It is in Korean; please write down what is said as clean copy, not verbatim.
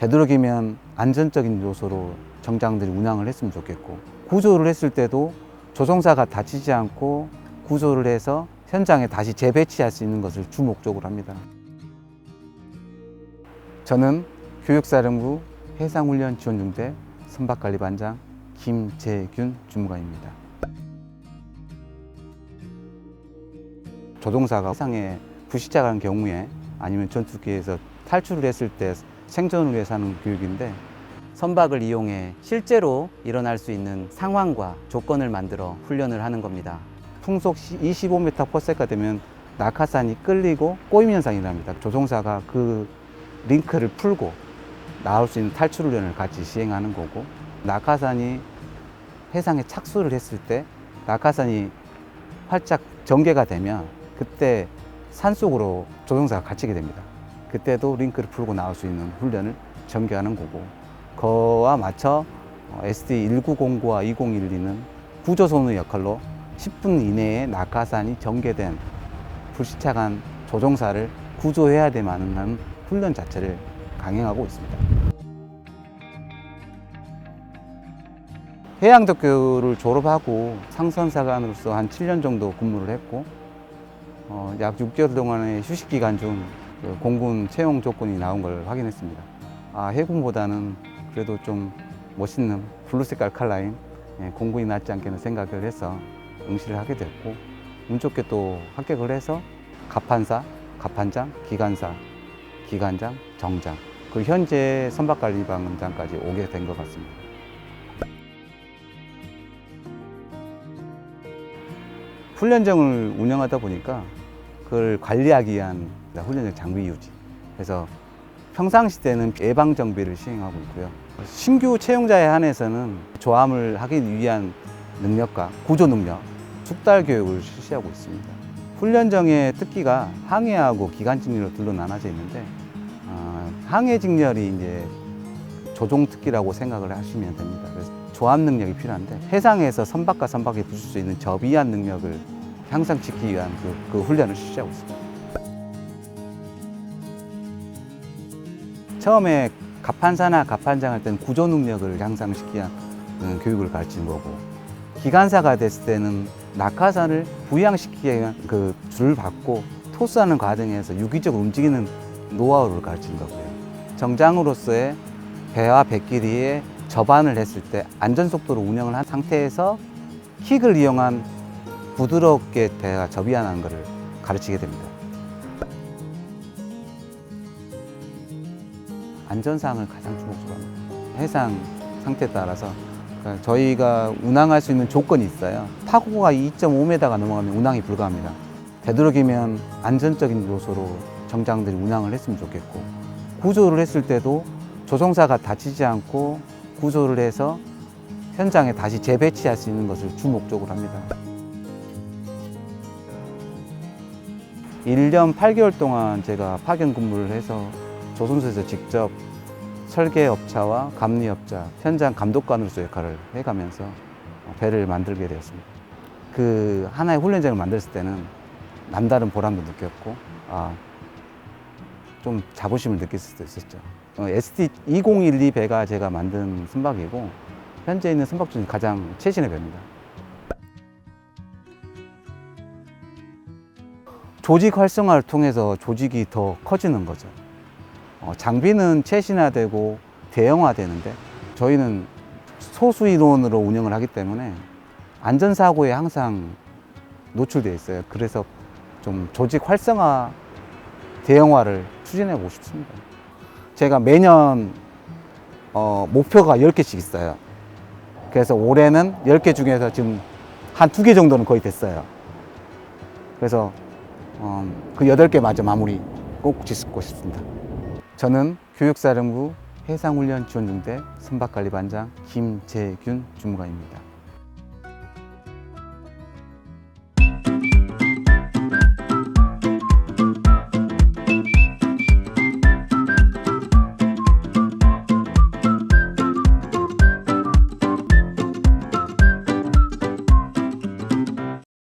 되도록이면 안전적인 요소로 정장들이 운항을 했으면 좋겠고, 구조를 했을 때도 조종사가 다치지 않고 구조를 해서 현장에 다시 재배치할 수 있는 것을 주목적으로 합니다. 저는 교육사령부 해상훈련지원중대 선박관리반장 김재균 주무관입니다. 조종사가 해상에 부시작한 경우에 아니면 전투기에서 탈출을 했을 때 생존을 위해서 하는 교육인데, 선박을 이용해 실제로 일어날 수 있는 상황과 조건을 만들어 훈련을 하는 겁니다. 풍속 25m/s가 되면 낙하산이 끌리고 꼬임 현상이 납니다. 조종사가 그 링크를 풀고 나올 수 있는 탈출 훈련을 같이 시행하는 거고, 낙하산이 해상에 착수를 했을 때 낙하산이 활짝 전개가 되면 그때 산속으로 조종사가 갇히게 됩니다. 그때도 링크를 풀고 나올 수 있는 훈련을 전개하는 거고, 그와 맞춰 SD1909와 2012는 구조선의 역할로 10분 이내에 낙하산이 전개된 불시착한 조종사를 구조해야 되는 훈련 자체를 강행하고 있습니다. 해양덕교를 졸업하고 상선사관으로서 한 7년 정도 근무를 했고, 약 6개월 동안의 휴식 기간 중 공군 채용 조건이 나온 걸 확인했습니다. 해군보다는 그래도 좀 멋있는 블루 색깔 칼라인 공군이 낫지 않겠는 생각을 해서 응시를 하게 됐고, 운 좋게 또 합격을 해서 갑판사, 갑판장, 기관사, 기관장, 정장, 그리고 현재 선박관리반장까지 오게 된 것 같습니다. 훈련장을 운영하다 보니까 그걸 관리하기 위한 훈련장 장비 유지, 그래서 평상시 때는 예방 정비를 시행하고 있고요. 신규 채용자에 한해서는 조함을 하기 위한 능력과 구조 능력, 숙달 교육을 실시하고 있습니다. 훈련장의 특기가 항해하고 기관 직렬로 둘로 나눠져 있는데, 항해 직렬이 이제 조종 특기라고 생각을 하시면 됩니다. 그래서 조합 능력이 필요한데, 해상에서 선박과 선박이 부술 수 있는 저비한 능력을 향상 시키기 위한 그 훈련을 실시하고 있습니다. 처음에 갑판사나 갑판장 할 때는 구조 능력을 향상시키기 위한 교육을 가르치는 거고, 기관사가 됐을 때는 낙하산을 부양시키기 위한 그 줄을 받고 토스하는 과정에서 유기적으로 움직이는 노하우를 가르치는 거고요. 정장으로서의 배와 배끼리에 접안을 했을 때 안전속도로 운영을 한 상태에서 킥을 이용한 부드럽게 배가 접이하는 것을 가르치게 됩니다. 안전사항을 가장 주목적으로 합니다. 해상 상태에 따라서 저희가 운항할 수 있는 조건이 있어요. 파고가 2.5m가 넘어가면 운항이 불가합니다. 되도록이면 안전적인 요소로 정장들이 운항을 했으면 좋겠고, 구조를 했을 때도 조종사가 다치지 않고 구조를 해서 현장에 다시 재배치할 수 있는 것을 주목적으로 합니다. 1년 8개월 동안 제가 파견 근무를 해서 조선소에서 직접 설계업자와 감리업자, 현장 감독관으로서 역할을 해가면서 배를 만들게 되었습니다. 그 하나의 훈련장을 만들었을 때는 남다른 보람도 느꼈고, 좀 자부심을 느낄 수도 있었죠. SD2012 배가 제가 만든 선박이고, 현재 있는 선박 중 가장 최신의 배입니다. 조직 활성화를 통해서 조직이 더 커지는 거죠. 장비는 최신화되고 대형화되는데, 저희는 소수 인원으로 운영을 하기 때문에 안전사고에 항상 노출되어 있어요. 그래서 좀 조직 활성화, 대형화를 추진해 보고 싶습니다. 제가 매년 목표가 10개씩 있어요. 그래서 올해는 10개 중에서 지금 한 2개 정도는 거의 됐어요. 그래서 그 8개 마저 마무리 꼭 짓고 싶습니다. 저는 교육사령부 해상훈련지원중대 선박관리반장 김재균 주무관입니다.